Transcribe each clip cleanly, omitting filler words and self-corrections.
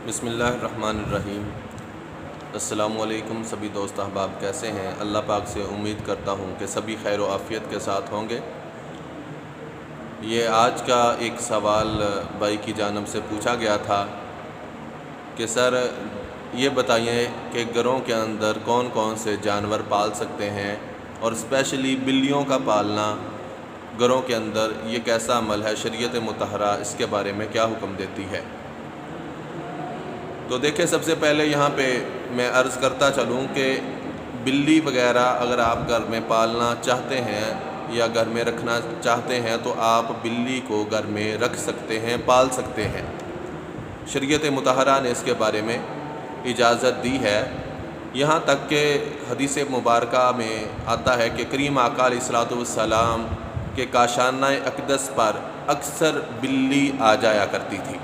بسم اللہ الرحمن الرحیم۔ السلام علیکم سبھی دوست احباب، کیسے ہیں؟ اللہ پاک سے امید کرتا ہوں کہ سبھی خیر و عافیت کے ساتھ ہوں گے۔ یہ آج کا ایک سوال بھائی کی جانب سے پوچھا گیا تھا کہ سر یہ بتائیے کہ گھروں کے اندر کون کون سے جانور پال سکتے ہیں، اور اسپیشلی بلیوں کا پالنا گھروں کے اندر یہ کیسا عمل ہے، شریعت مطہرہ اس کے بارے میں کیا حکم دیتی ہے؟ تو دیکھیں، سب سے پہلے یہاں پہ میں عرض کرتا چلوں کہ بلی وغیرہ اگر آپ گھر میں پالنا چاہتے ہیں یا گھر میں رکھنا چاہتے ہیں تو آپ بلی کو گھر میں رکھ سکتے ہیں، پال سکتے ہیں۔ شریعت مطہرہ نے اس کے بارے میں اجازت دی ہے، یہاں تک کہ حدیث مبارکہ میں آتا ہے کہ کریم آقا علیہ الصلوۃ والسلام کے کاشانہ اقدس پر اکثر بلی آ جایا کرتی تھی،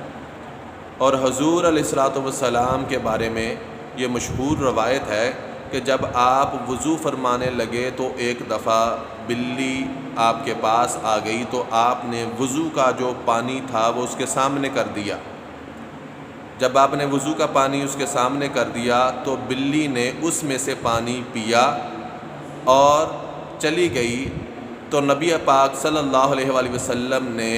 اور حضور علیہ الصلوۃ والسلام کے بارے میں یہ مشہور روایت ہے کہ جب آپ وضو فرمانے لگے تو ایک دفعہ بلی آپ کے پاس آ گئی، تو آپ نے وضو کا جو پانی تھا وہ اس کے سامنے کر دیا۔ جب آپ نے وضو کا پانی اس کے سامنے کر دیا تو بلی نے اس میں سے پانی پیا اور چلی گئی، تو نبی پاک صلی اللہ علیہ وآلہ وسلم نے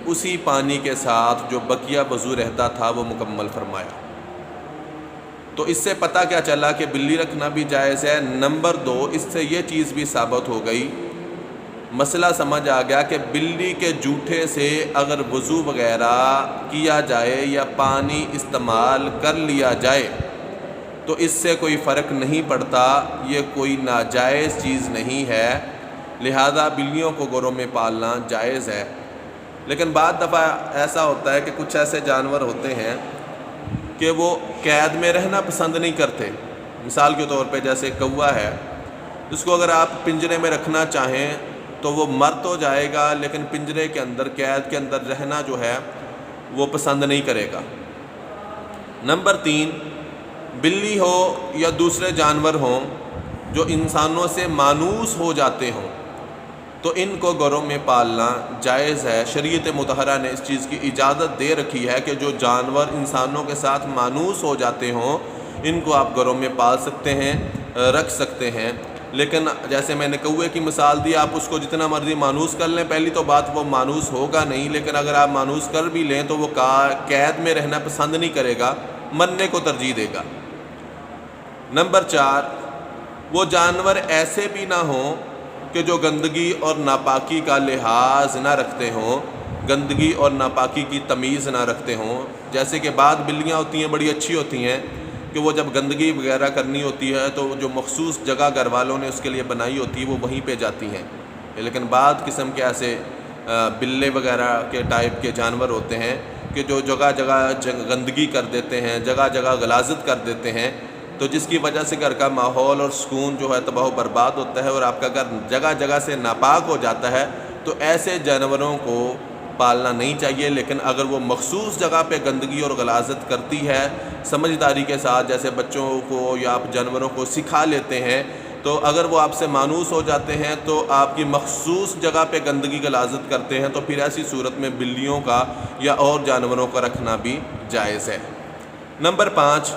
اسی پانی کے ساتھ جو بقیہ وضو رہتا تھا وہ مکمل فرمایا۔ تو اس سے پتہ کیا چلا کہ بلی رکھنا بھی جائز ہے۔ نمبر 2، اس سے یہ چیز بھی ثابت ہو گئی، مسئلہ سمجھ آ گیا کہ بلی کے جوٹھے سے اگر وضو وغیرہ کیا جائے یا پانی استعمال کر لیا جائے تو اس سے کوئی فرق نہیں پڑتا، یہ کوئی ناجائز چیز نہیں ہے، لہذا بلیوں کو گھروں میں پالنا جائز ہے۔ لیکن بعض دفعہ ایسا ہوتا ہے کہ کچھ ایسے جانور ہوتے ہیں کہ وہ قید میں رہنا پسند نہیں کرتے۔ مثال کے طور پہ جیسے کوا ہے، اس کو اگر آپ پنجرے میں رکھنا چاہیں تو وہ مر تو جائے گا، لیکن پنجرے کے اندر، قید کے اندر رہنا جو ہے وہ پسند نہیں کرے گا۔ نمبر 3، بلی ہو یا دوسرے جانور ہوں جو انسانوں سے مانوس ہو جاتے ہوں تو ان کو گھروں میں پالنا جائز ہے۔ شریعت مطہرہ نے اس چیز کی اجازت دے رکھی ہے کہ جو جانور انسانوں کے ساتھ مانوس ہو جاتے ہوں ان کو آپ گھروں میں پال سکتے ہیں، رکھ سکتے ہیں۔ لیکن جیسے میں نے کوے کی مثال دی، آپ اس کو جتنا مرضی مانوس کر لیں، پہلی تو بات وہ مانوس ہوگا نہیں، لیکن اگر آپ مانوس کر بھی لیں تو وہ قید میں رہنا پسند نہیں کرے گا، مرنے کو ترجیح دے گا۔ نمبر 4، وہ جانور ایسے بھی نہ ہوں کہ جو گندگی اور ناپاکی کا لحاظ نہ رکھتے ہوں، گندگی اور ناپاکی کی تمیز نہ رکھتے ہوں۔ جیسے کہ بعض بلیاں ہوتی ہیں بڑی اچھی ہوتی ہیں کہ وہ جب گندگی وغیرہ کرنی ہوتی ہے تو جو مخصوص جگہ گھر والوں نے اس کے لیے بنائی ہوتی ہے وہ وہیں پہ جاتی ہیں، لیکن بعض قسم کے ایسے بلے وغیرہ کے ٹائپ کے جانور ہوتے ہیں کہ جو جگہ جگہ گندگی کر دیتے ہیں، جگہ جگہ غلاظت کر دیتے ہیں، تو جس کی وجہ سے گھر کا ماحول اور سکون جو ہے تباہ و برباد ہوتا ہے اور آپ کا گھر جگہ جگہ سے ناپاک ہو جاتا ہے۔ تو ایسے جانوروں کو پالنا نہیں چاہیے، لیکن اگر وہ مخصوص جگہ پہ گندگی اور غلاظت کرتی ہے سمجھداری کے ساتھ، جیسے بچوں کو یا آپ جانوروں کو سکھا لیتے ہیں، تو اگر وہ آپ سے مانوس ہو جاتے ہیں تو آپ کی مخصوص جگہ پہ گندگی غلاظت کرتے ہیں، تو پھر ایسی صورت میں بلیوں کا یا اور جانوروں کا رکھنا بھی جائز ہے۔ نمبر 5،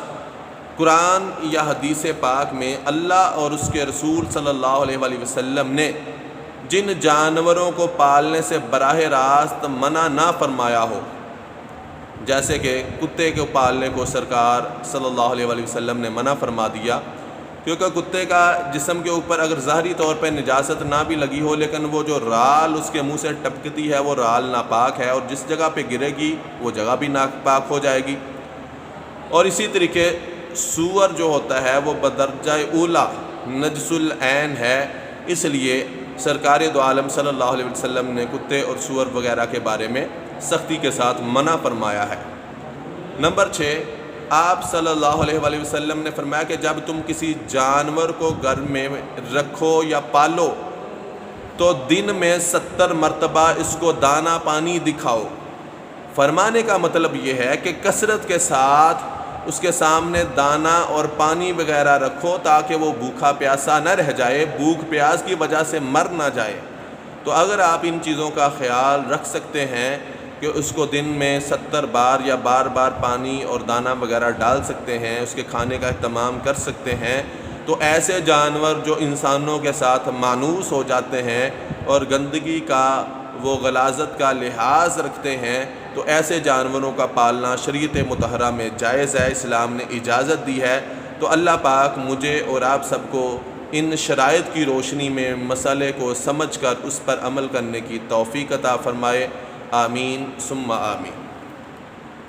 قرآن یا حدیث پاک میں اللہ اور اس کے رسول صلی اللہ علیہ وآلہ وسلم نے جن جانوروں کو پالنے سے براہ راست منع نہ فرمایا ہو، جیسے کہ کتے کو پالنے کو سرکار صلی اللہ علیہ وآلہ وسلم نے منع فرما دیا، کیونکہ کتے کا جسم کے اوپر اگر ظاہری طور پہ نجاست نہ بھی لگی ہو لیکن وہ جو رال اس کے منہ سے ٹپکتی ہے وہ رال ناپاک ہے، اور جس جگہ پہ گرے گی وہ جگہ بھی ناپاک ہو جائے گی۔ اور اسی طریقے سور جو ہوتا ہے وہ بدرجہ اولا نجس العین ہے، اس لیے سرکار دو عالم صلی اللہ علیہ وسلم نے کتے اور سور وغیرہ کے بارے میں سختی کے ساتھ منع فرمایا ہے۔ نمبر 6، آپ صلی اللہ علیہ وآلہ وسلم نے فرمایا کہ جب تم کسی جانور کو گھر میں رکھو یا پالو تو دن میں 70 مرتبہ اس کو دانہ پانی دکھاؤ۔ فرمانے کا مطلب یہ ہے کہ کثرت کے ساتھ اس کے سامنے دانہ اور پانی وغیرہ رکھو تاکہ وہ بھوکا پیاسا نہ رہ جائے، بھوک پیاس کی وجہ سے مر نہ جائے۔ تو اگر آپ ان چیزوں کا خیال رکھ سکتے ہیں کہ اس کو دن میں 70 بار یا بار بار پانی اور دانہ وغیرہ ڈال سکتے ہیں، اس کے کھانے کا اہتمام کر سکتے ہیں، تو ایسے جانور جو انسانوں کے ساتھ مانوس ہو جاتے ہیں اور گندگی کا وہ غلاظت کا لحاظ رکھتے ہیں، تو ایسے جانوروں کا پالنا شریعت مطہرہ میں جائز ہے، اسلام نے اجازت دی ہے۔ تو اللہ پاک مجھے اور آپ سب کو ان شرائط کی روشنی میں مسئلے کو سمجھ کر اس پر عمل کرنے کی توفیق عطا فرمائے، آمین ثم آمین۔